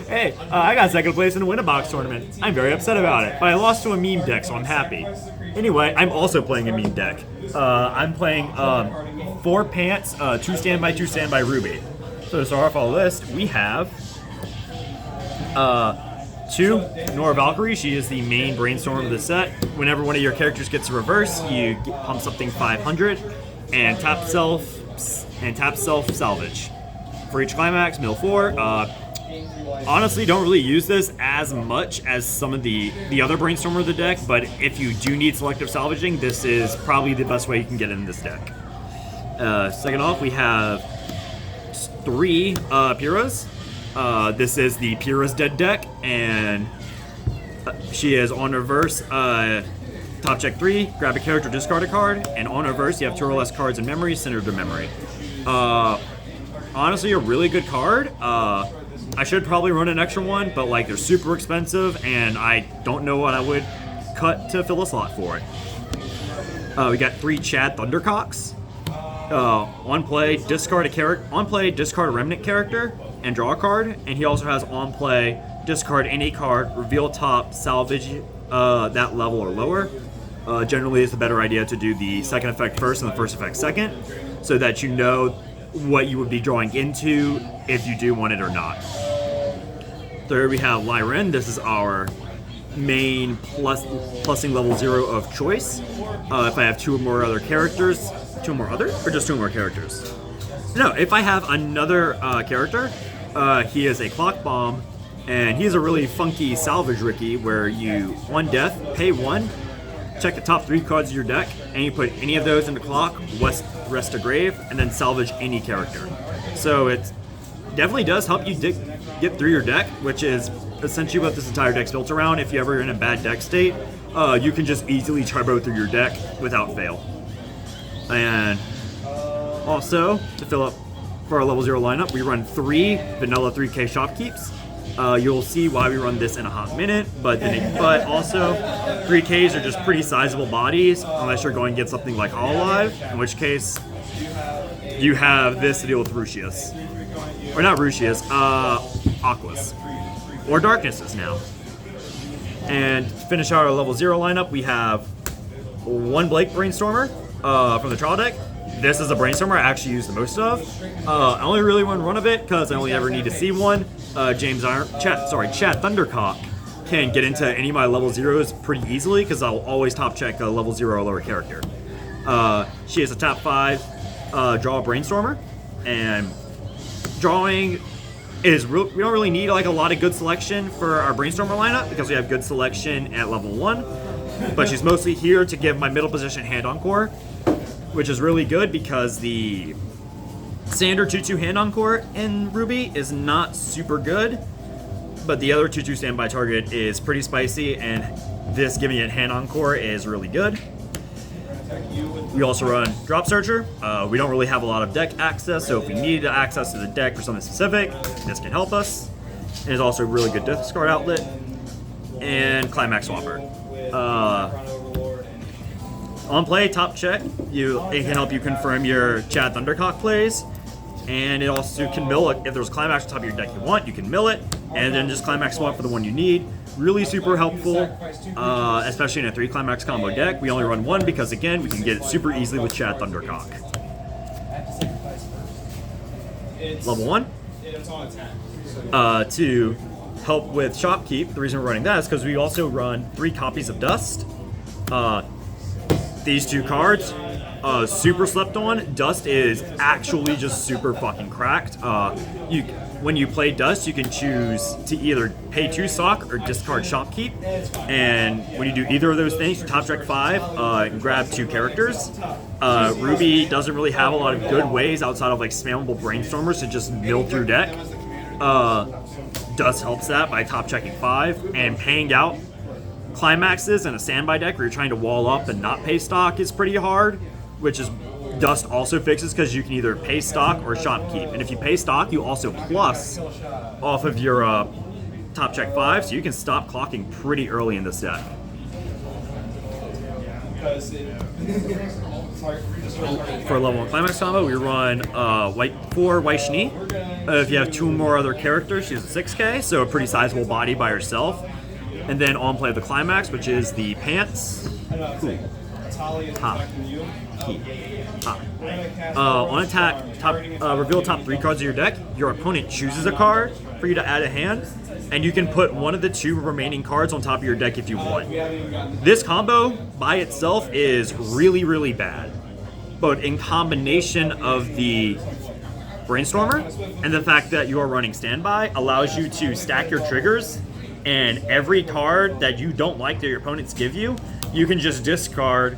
Hey, I got second place in a win-a-box tournament. I'm very upset about it, but I lost to a meme deck, so I'm happy. Anyway, I'm also playing a meme deck. I'm playing 4 Pants, 2 Standby, 2 Standby Ruby. So to start off our list, we have 2 Nora Valkyrie. She is the main brainstorm of the set. Whenever one of your characters gets a reverse, you pump something 500 and tap self salvage. For each climax, mill 4. Honestly, don't really use this as much as some of the other brainstormer of the deck, but if you do need selective salvaging, this is probably the best way you can get in this deck. Second off, we have 3 Piras. This is the Pira's Dead deck, and she is on reverse. Top check 3, grab a character, discard a card, and on reverse, you have 2 or less cards in memory, centered to memory. Honestly, a really good card. I should probably run an extra one, but like they're super expensive, and I don't know what I would cut to fill a slot for it. We got 3 Chad Thundercocks. On play, discard a remnant character and draw a card, and he also has on play, discard any card, reveal top, salvage that level or lower. Generally, it's a better idea to do the second effect first and the first effect second, so that you know what you would be drawing into if you do want it or not. Third, we have Lyran. This is our main plussing level 0 of choice. If I have 2 or more other characters, 2 more other, or just 2 more characters? No, if I have another character, he is a clock bomb, and he's a really funky salvage Ricky where you, on death, pay 1, check the top 3 cards of your deck, and you put any of those into clock, rest to grave, and then salvage any character. So it definitely does help you get through your deck, which is essentially what this entire deck's built around. If you're ever in a bad deck state, you can just easily turbo through your deck without fail. And also, to fill up for our level 0 lineup, we run 3 vanilla 3K shopkeeps. You'll see why we run this in a hot minute, but also 3Ks are just pretty sizable bodies, unless you're going to get something like Hololive, in which case you have this to deal with Rushius. Or not Rushius, Aquas. Or Darknesses now. And to finish our level 0 lineup, we have 1 Blake Brainstormer from the trial deck. This is a brainstormer I actually use the most of. I only really run one of it because I only ever need to see one. Chad Thundercock can get into any of my level 0s pretty easily because I'll always top check a level 0 or lower character. She is a top 5 draw brainstormer, and drawing is we don't really need like a lot of good selection for our brainstormer lineup because we have good selection at level 1. But she's mostly here to give my middle position hand encore, which is really good because the standard 2-2 hand encore in Ruby is not super good, but the other 2-2 standby target is pretty spicy, and this giving it hand encore is really good. We also run Drop Searcher. We don't really have a lot of deck access, so if we need access to the deck for something specific, this can help us. And it's also a really good discard outlet. And Climax Swapper. On play, top check, it can help you confirm your Chad Thundercock plays, and it also can mill it. If there's a climax on top of your deck you want, you can mill it, and then just climax swap for the one you need. Really super helpful, especially in a 3 climax combo deck. We only run 1 because, again, we can get it super easily with Chad Thundercock. Level 1. To help with Shopkeep, the reason we're running that is because we also run 3 copies of Dust. These 2 cards, super slept on. Dust is actually just super fucking cracked. When you play Dust, you can choose to either pay 2 stock or discard Shopkeep. And when you do either of those things, you top deck 5 and grab 2 characters. Ruby doesn't really have a lot of good ways outside of like spammable brainstormers to just mill through deck. Dust helps that by top checking 5 and paying out climaxes in a standby deck where you're trying to wall up and not pay stock is pretty hard, which is Dust also fixes because you can either pay stock or shopkeep. And if you pay stock, you also plus off of your top check 5, so you can stop clocking pretty early in this deck. For a level 1 climax combo, we run 4 Weiss Schwarz. If you have 2 more other characters, she's a 6K, so a pretty sizable body by herself. And then on play of the climax, which is the pants. Ooh. Ha. Ha. On attack, reveal top 3 cards of your deck. Your opponent chooses a card for you to add a hand, and you can put one of the 2 remaining cards on top of your deck if you want. This combo by itself is really, really bad, but in combination of the Brainstormer and the fact that you are running standby allows you to stack your triggers, and every card that you don't like that your opponents give you, you can just discard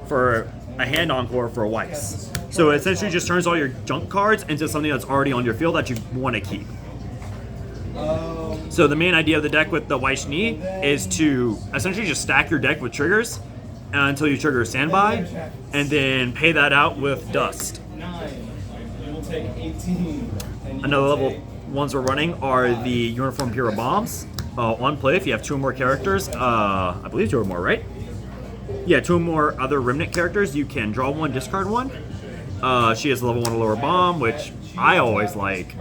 for a hand encore for a Weiss. So it essentially just turns all your junk cards into something that's already on your field that you want to keep. So the main idea of the deck with the Weiss knee is to essentially just stack your deck with triggers until you trigger a standby, and then pay that out with dust. Another level ones we're running are the Uniform Pura Bombs. On play, if you have 2 or more characters, I believe 2 or more, right? Yeah, 2 or more other Remnant characters, you can draw 1, discard 1. She has a level 1 or lower bomb, which I always like.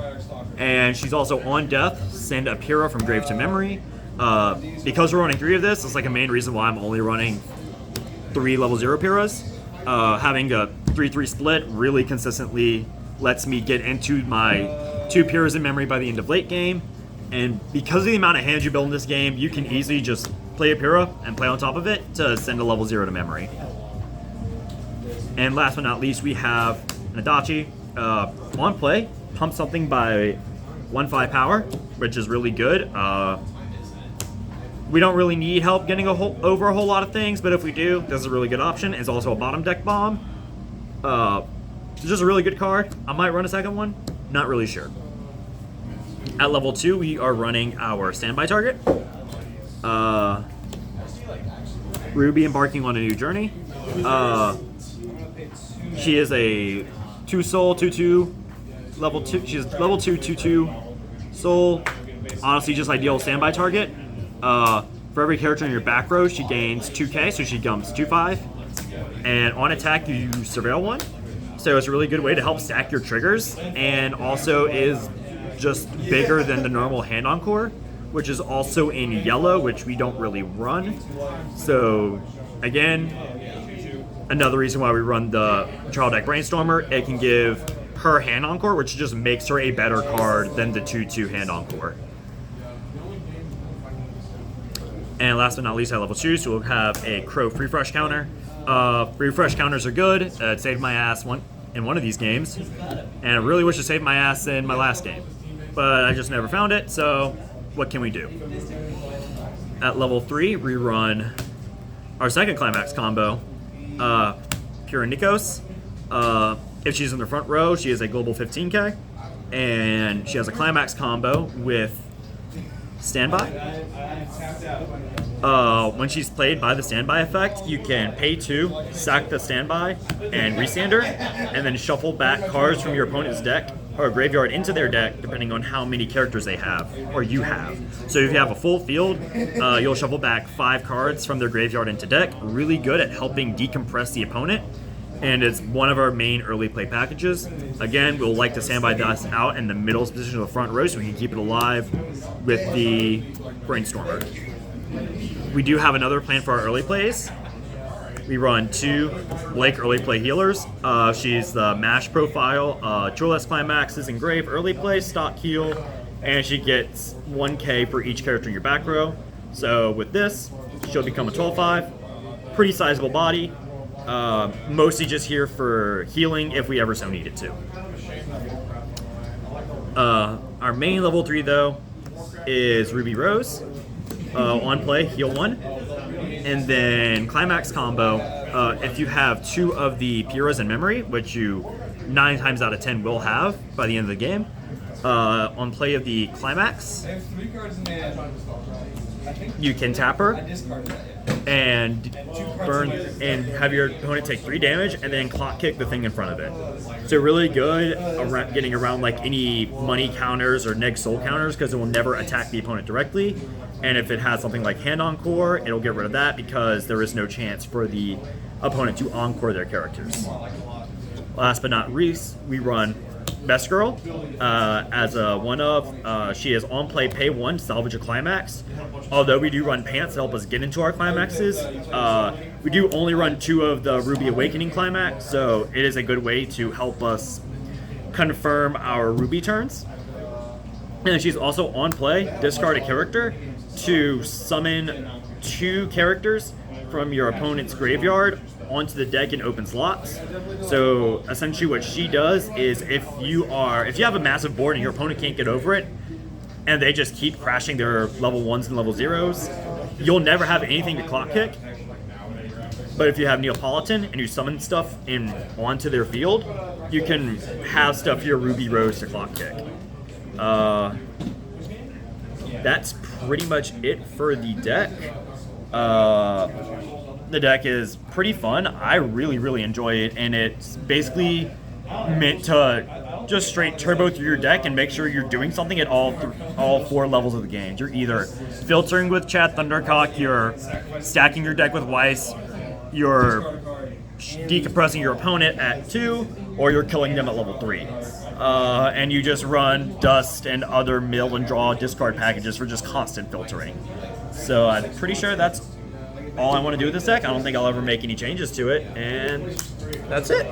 And she's also on death, send a Pura from grave to memory. Because we're running 3 of this, it's like a main reason why I'm only running 3 level 0 Puras. Having a 3-3 split really consistently lets me get into my 2 Puras in memory by the end of late game. And because of the amount of hands you build in this game, you can easily just play a Pura and play on top of it to send a level 0 to memory. And last but not least, we have an Adachi. On play, pump something by 1/5 power, which is really good. We don't really need help getting over a whole lot of things, but if we do, this is a really good option. It's also a bottom deck bomb. It's just a really good card. I might run a second one, not really sure. At level 2, we are running our standby target. Ruby embarking on a new journey. She is a 2 soul, 2/2, level 2. She's level 2, 2/2 soul. Honestly, just ideal standby target. For every character in your back row, she gains 2k, so she jumps 2/5. And on attack, you surveil 1. So it's a really good way to help stack your triggers, and also is just bigger than the normal hand encore, which is also in yellow, which we don't really run. So again, another reason why we run the trial deck Brainstormer. It can give her hand encore, which just makes her a better card than the 2/2 hand encore. And last but not least, at level 2, so we'll have a Crow free fresh counter. Free fresh counters are good. It saved my ass in one of these games, and I really wish it saved my ass in my last game, but I just never found it, so what can we do? At level 3, we run our second climax combo, Pura Nikos. If she's in the front row, she is a global 15k, and she has a climax combo with standby. When she's played by the standby effect, you can pay 2, sack the standby, and restand her, and then shuffle back cards from your opponent's deck or graveyard into their deck, depending on how many characters they have, or you have. So if you have a full field, you'll shuffle back 5 cards from their graveyard into deck. Really good at helping decompress the opponent, and it's one of our main early play packages. Again, we'll like to standby this out in the middle position of the front row so we can keep it alive with the Brainstormer. We do have another plan for our early plays. We run 2 Blake early play healers. She's the MASH profile, Chorless Climaxes in Grave early play, stock heal, and she gets 1k for each character in your back row. So with this, she'll become a 12/5, pretty sizable body, mostly just here for healing if we ever so need it to. Our main level 3 though is Ruby Rose. On play, heal 1. And then climax combo, if you have 2 of the Puras in memory, which you 9 times out of 10 will have by the end of the game, on play of the climax, you can tap her and burn and have your opponent take 3 damage and then clock kick the thing in front of it. So really good around getting around like any money counters or neg soul counters, because it will never attack the opponent directly. And if it has something like hand encore, it'll get rid of that because there is no chance for the opponent to encore their characters. Last but not least, we run Best Girl as a one of. She is on play, pay 1, salvage a climax. Although we do run pants to help us get into our climaxes, we do only run 2 of the Ruby Awakening climax, so it is a good way to help us confirm our Ruby turns. And she's also on play, discard a character to summon 2 characters from your opponent's graveyard onto the deck in open slots. So essentially what she does is if you have a massive board and your opponent can't get over it, and they just keep crashing their level 1s and level 0s, you'll never have anything to clock kick. But if you have Neapolitan and you summon stuff onto their field, you can have stuff for your Ruby Rose to clock kick. That's pretty much it for the deck. The deck is pretty fun. I really, really enjoy it, and it's basically meant to just straight turbo through your deck and make sure you're doing something at all 4 levels of the game. You're either filtering with Chad Thundercock, you're stacking your deck with Weiss, you're decompressing your opponent at 2, or you're killing them at level 3. And you just run Dust and other mill and draw discard packages for just constant filtering. So I'm pretty sure that's all I want to do with this deck. I don't think I'll ever make any changes to it, and that's it.